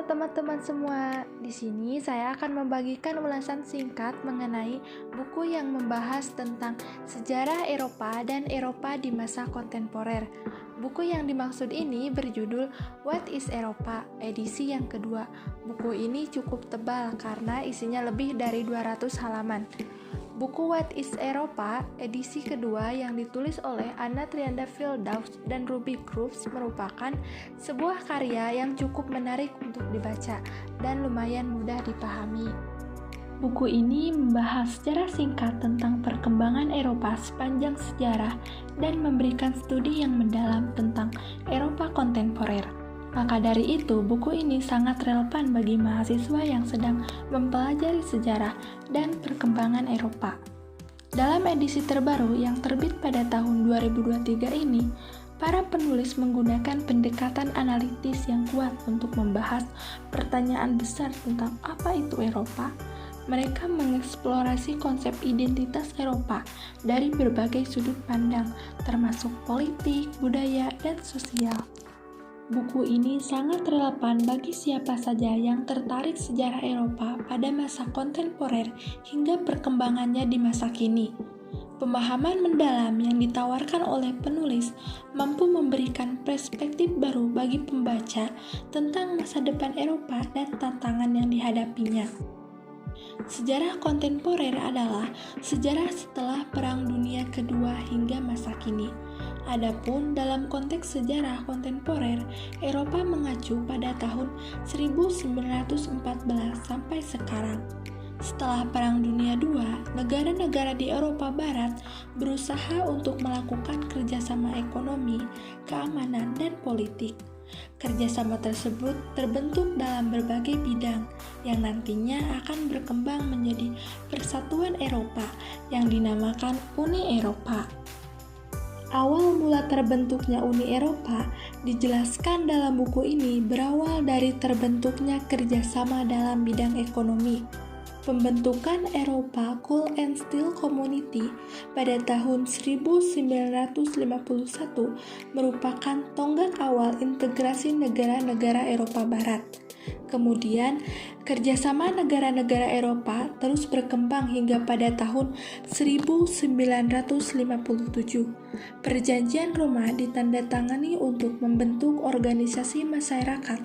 teman-teman semua. Di sini saya akan membagikan ulasan singkat mengenai buku yang membahas tentang sejarah Eropa dan Eropa di masa kontemporer. Buku yang dimaksud ini berjudul What is Eropa? Edisi yang kedua. Buku ini cukup tebal karena isinya lebih dari 200 halaman. Buku What is Eropa edisi kedua yang ditulis oleh Anna Trianda Fildaus dan Ruby Crooks merupakan sebuah karya yang cukup menarik untuk dibaca dan lumayan mudah dipahami. Buku ini membahas secara singkat tentang perkembangan Eropa sepanjang sejarah dan memberikan studi yang mendalam tentang Eropa kontemporer. Maka dari itu, buku ini sangat relevan bagi mahasiswa yang sedang mempelajari sejarah dan perkembangan Eropa. Dalam edisi terbaru yang terbit pada tahun 2023 ini, para penulis menggunakan pendekatan analitis yang kuat untuk membahas pertanyaan besar tentang apa itu Eropa. Mereka mengeksplorasi konsep identitas Eropa dari berbagai sudut pandang, termasuk politik, budaya, dan sosial. Buku ini sangat relevan bagi siapa saja yang tertarik sejarah Eropa pada masa kontemporer hingga perkembangannya di masa kini. Pemahaman mendalam yang ditawarkan oleh penulis mampu memberikan perspektif baru bagi pembaca tentang masa depan Eropa dan tantangan yang dihadapinya. Sejarah kontemporer adalah sejarah setelah Perang Dunia Kedua hingga masa kini. Adapun dalam konteks sejarah kontemporer, Eropa mengacu pada tahun 1914 sampai sekarang. Setelah Perang Dunia II, negara-negara di Eropa Barat berusaha untuk melakukan kerjasama ekonomi, keamanan, dan politik. Kerjasama tersebut terbentuk dalam berbagai bidang yang nantinya akan berkembang menjadi Persatuan Eropa yang dinamakan Uni Eropa. Awal mula terbentuknya Uni Eropa dijelaskan dalam buku ini berawal dari terbentuknya kerjasama dalam bidang ekonomi. Pembentukan Eropa Coal and Steel Community pada tahun 1951 merupakan tonggak awal integrasi negara-negara Eropa Barat. Kemudian, kerjasama negara-negara Eropa terus berkembang hingga pada tahun 1957. Perjanjian Roma ditandatangani untuk membentuk Organisasi Masyarakat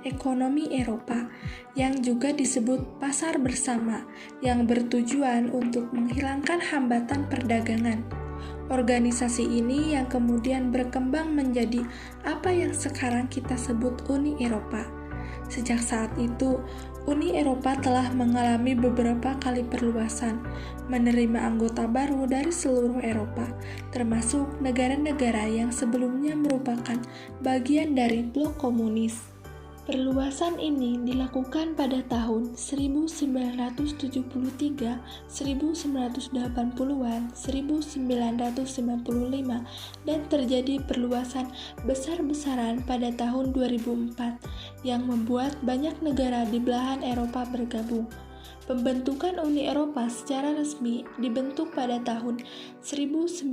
Ekonomi Eropa, yang juga disebut Pasar Bersama, yang bertujuan untuk menghilangkan hambatan perdagangan. Organisasi ini yang kemudian berkembang menjadi apa yang sekarang kita sebut Uni Eropa. Sejak saat itu, Uni Eropa telah mengalami beberapa kali perluasan, menerima anggota baru dari seluruh Eropa, termasuk negara-negara yang sebelumnya merupakan bagian dari blok komunis. Perluasan ini dilakukan pada tahun 1973, 1980-an, 1995, dan terjadi perluasan besar-besaran pada tahun 2004 yang membuat banyak negara di belahan Eropa bergabung. Pembentukan Uni Eropa secara resmi dibentuk pada tahun 1992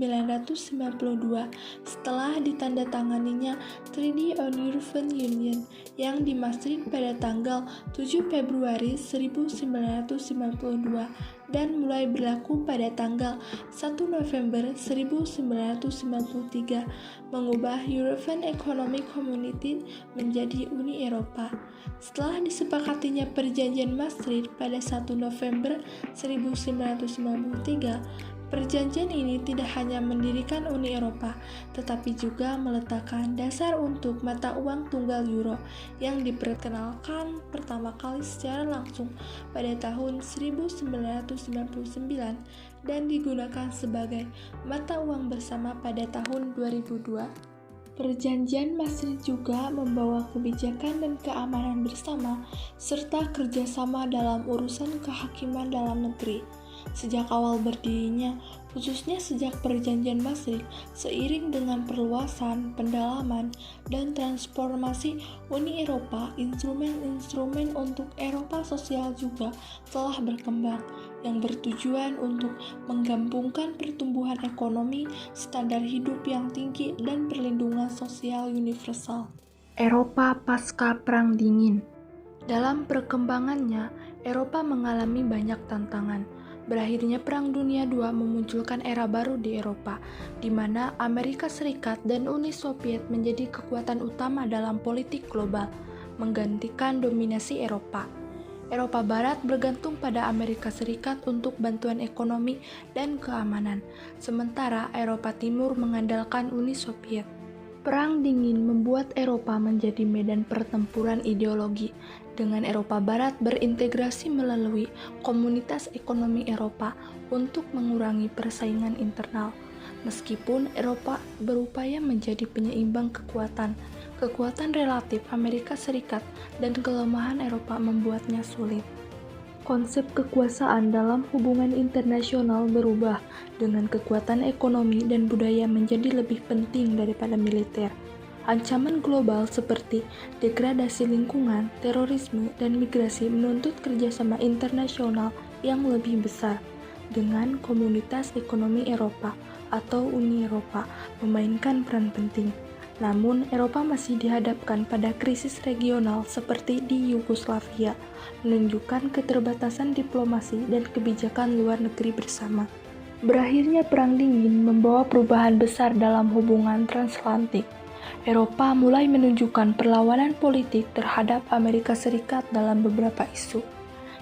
setelah ditandatanganinya Treaty on European Union yang di Maastricht pada tanggal 7 Februari 1992 dan mulai berlaku pada tanggal 1 November 1993 mengubah European Economic Community menjadi Uni Eropa. Setelah disepakatinya Perjanjian Maastricht pada 1 November 1993, perjanjian ini tidak hanya mendirikan Uni Eropa, tetapi juga meletakkan dasar untuk mata uang tunggal euro yang diperkenalkan pertama kali secara langsung pada tahun 1999 dan digunakan sebagai mata uang bersama pada tahun 2002. Perjanjian Maastricht juga membawa kebijakan dan keamanan bersama serta kerjasama dalam urusan kehakiman dalam negeri. Sejak awal berdirinya, khususnya sejak Perjanjian Maastricht, seiring dengan perluasan, pendalaman, dan transformasi Uni Eropa, instrumen-instrumen untuk Eropa sosial juga telah berkembang, yang bertujuan untuk menggabungkan pertumbuhan ekonomi, standar hidup yang tinggi, dan perlindungan sosial universal. Eropa pasca Perang Dingin. Dalam perkembangannya, Eropa mengalami banyak tantangan. Berakhirnya Perang Dunia II memunculkan era baru di Eropa, di mana Amerika Serikat dan Uni Soviet menjadi kekuatan utama dalam politik global, menggantikan dominasi Eropa. Eropa Barat bergantung pada Amerika Serikat untuk bantuan ekonomi dan keamanan, sementara Eropa Timur mengandalkan Uni Soviet. Perang Dingin membuat Eropa menjadi medan pertempuran ideologi, dengan Eropa Barat berintegrasi melalui Komunitas Ekonomi Eropa untuk mengurangi persaingan internal. Meskipun Eropa berupaya menjadi penyeimbang kekuatan relatif Amerika Serikat dan kelemahan Eropa membuatnya sulit. Konsep kekuasaan dalam hubungan internasional berubah, dengan kekuatan ekonomi dan budaya menjadi lebih penting daripada militer. Ancaman global seperti degradasi lingkungan, terorisme, dan migrasi menuntut kerjasama internasional yang lebih besar, dengan Komunitas Ekonomi Eropa atau Uni Eropa memainkan peran penting. Namun, Eropa masih dihadapkan pada krisis regional seperti di Yugoslavia, menunjukkan keterbatasan diplomasi dan kebijakan luar negeri bersama. Berakhirnya Perang Dingin membawa perubahan besar dalam hubungan transatlantik. Eropa mulai menunjukkan perlawanan politik terhadap Amerika Serikat dalam beberapa isu.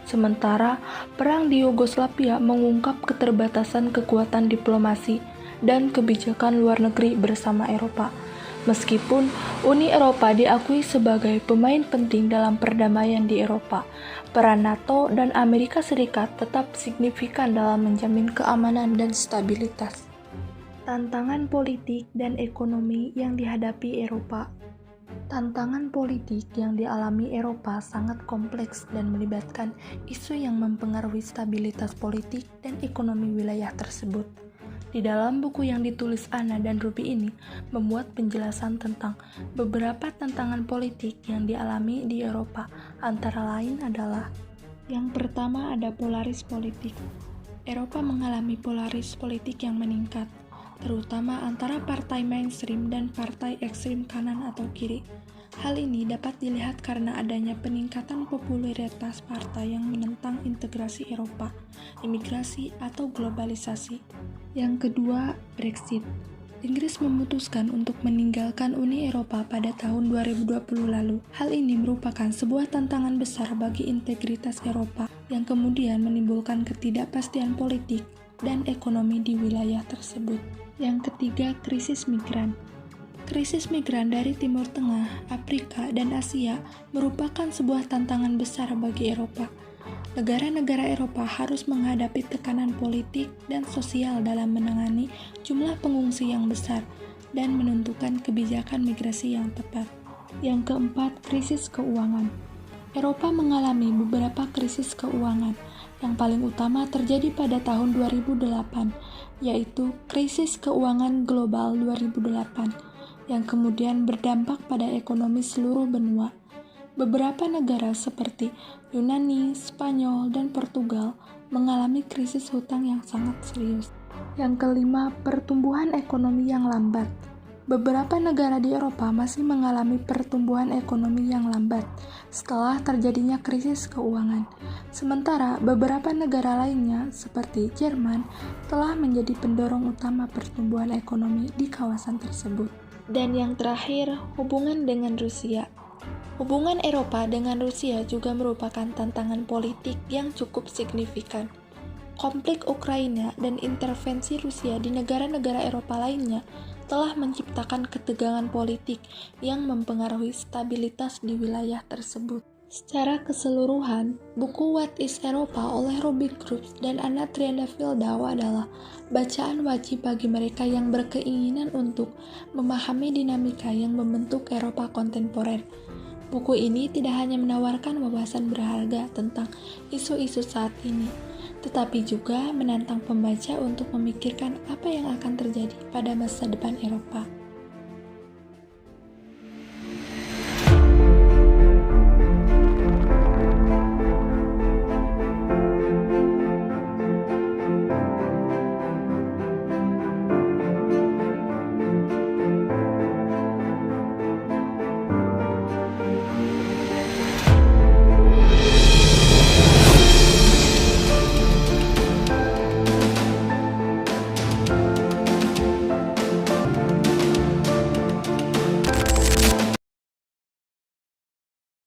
Sementara, Perang di Yugoslavia mengungkap keterbatasan kekuatan diplomasi dan kebijakan luar negeri bersama Eropa. Meskipun Uni Eropa diakui sebagai pemain penting dalam perdamaian di Eropa, peran NATO dan Amerika Serikat tetap signifikan dalam menjamin keamanan dan stabilitas. Tantangan politik dan ekonomi yang dihadapi Eropa. Tantangan politik yang dialami Eropa sangat kompleks dan melibatkan isu yang mempengaruhi stabilitas politik dan ekonomi wilayah tersebut. Di dalam buku yang ditulis Anna dan Ruby ini memuat penjelasan tentang beberapa tantangan politik yang dialami di Eropa, antara lain adalah: yang pertama ada polaris politik. Eropa mengalami polaris politik yang meningkat, terutama antara partai mainstream dan partai ekstrem kanan atau kiri. Hal ini dapat dilihat karena adanya peningkatan popularitas partai yang menentang integrasi Eropa, imigrasi, atau globalisasi. Yang kedua, Brexit. Inggris memutuskan untuk meninggalkan Uni Eropa pada tahun 2020 lalu. Hal ini merupakan sebuah tantangan besar bagi integritas Eropa yang kemudian menimbulkan ketidakpastian politik dan ekonomi di wilayah tersebut. Yang ketiga, krisis migran. Krisis migran dari Timur Tengah, Afrika, dan Asia merupakan sebuah tantangan besar bagi Eropa. Negara-negara Eropa harus menghadapi tekanan politik dan sosial dalam menangani jumlah pengungsi yang besar dan menentukan kebijakan migrasi yang tepat. Yang keempat, krisis keuangan. Eropa mengalami beberapa krisis keuangan. Yang paling utama terjadi pada tahun 2008, yaitu krisis keuangan global 2008, yang kemudian berdampak pada ekonomi seluruh benua. Beberapa negara seperti Yunani, Spanyol, dan Portugal mengalami krisis hutang yang sangat serius. Yang kelima, pertumbuhan ekonomi yang lambat. Beberapa negara di Eropa masih mengalami pertumbuhan ekonomi yang lambat setelah terjadinya krisis keuangan. Sementara beberapa negara lainnya seperti Jerman telah menjadi pendorong utama pertumbuhan ekonomi di kawasan tersebut. Dan yang terakhir, hubungan dengan Rusia. Hubungan Eropa dengan Rusia juga merupakan tantangan politik yang cukup signifikan. Konflik Ukraina dan intervensi Rusia di negara-negara Eropa lainnya telah menciptakan ketegangan politik yang mempengaruhi stabilitas di wilayah tersebut. Secara keseluruhan, buku What is Eropa oleh Robin Grubbs dan Anna Triandafyldau adalah bacaan wajib bagi mereka yang berkeinginan untuk memahami dinamika yang membentuk Eropa kontemporer. Buku ini tidak hanya menawarkan wawasan berharga tentang isu-isu saat ini, tetapi juga menantang pembaca untuk memikirkan apa yang akan terjadi pada masa depan Eropa.